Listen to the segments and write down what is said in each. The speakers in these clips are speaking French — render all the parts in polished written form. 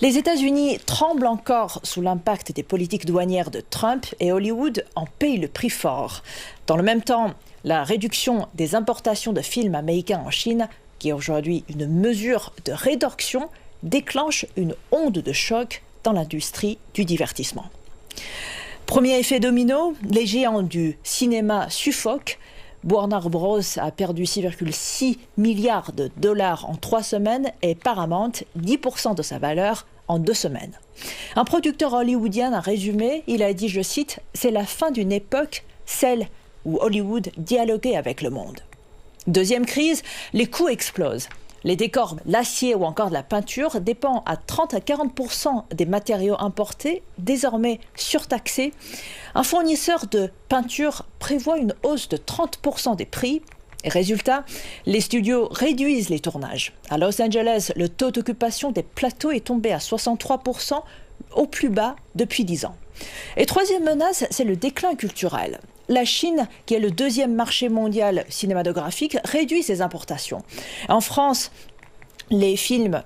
Les États-Unis tremblent encore sous l'impact des politiques douanières de Trump et Hollywood en paye le prix fort. Dans le même temps, la réduction des importations de films américains en Chine, qui est aujourd'hui une mesure de rétorsion, déclenche une onde de choc dans l'industrie du divertissement. Premier effet domino, les géants du cinéma suffoquent. Warner Bros. A perdu 6,6 milliards de dollars en 3 semaines et Paramount 10% de sa valeur en 2 semaines. Un producteur hollywoodien a résumé, il a dit, je cite, « C'est la fin d'une époque, celle où Hollywood dialoguait avec le monde ». Deuxième crise, les coûts explosent. Les décors, l'acier ou encore de la peinture dépendent à 30 à 40% des matériaux importés, désormais surtaxés. Un fournisseur de peinture prévoit une hausse de 30% des prix. Et résultat, les studios réduisent les tournages. À Los Angeles, le taux d'occupation des plateaux est tombé à 63%, au plus bas depuis 10 ans. Et troisième menace, c'est le déclin culturel. La Chine, qui est le deuxième marché mondial cinématographique, réduit ses importations. En France, les films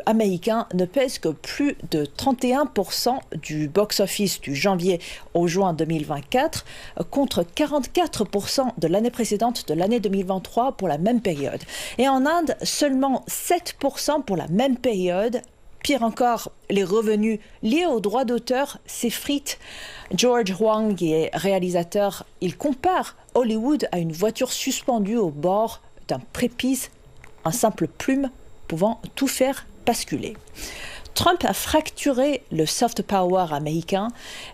américains ne pèsent que plus de 31% du box-office du janvier au juin 2024, contre 44% de l'année précédente, de l'année 2023 pour la même période. Et en Inde, seulement 7% pour la même période. Pire encore, les revenus liés aux droits d'auteur s'effritent. George Huang, qui est réalisateur, il compare Hollywood à une voiture suspendue au bord d'un précipice, un simple plume pouvant tout faire basculer. Trump a fracturé le soft power américain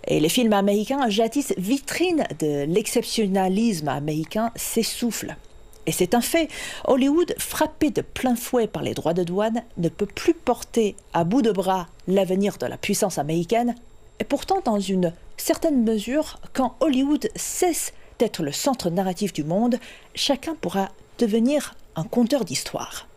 et les films américains, jadis vitrine de l'exceptionnalisme américain, s'essoufflent. Et c'est un fait, Hollywood, frappé de plein fouet par les droits de douane, ne peut plus porter à bout de bras l'avenir de la puissance américaine. Et pourtant, dans une certaine mesure, quand Hollywood cesse d'être le centre narratif du monde, chacun pourra devenir un conteur d'histoire.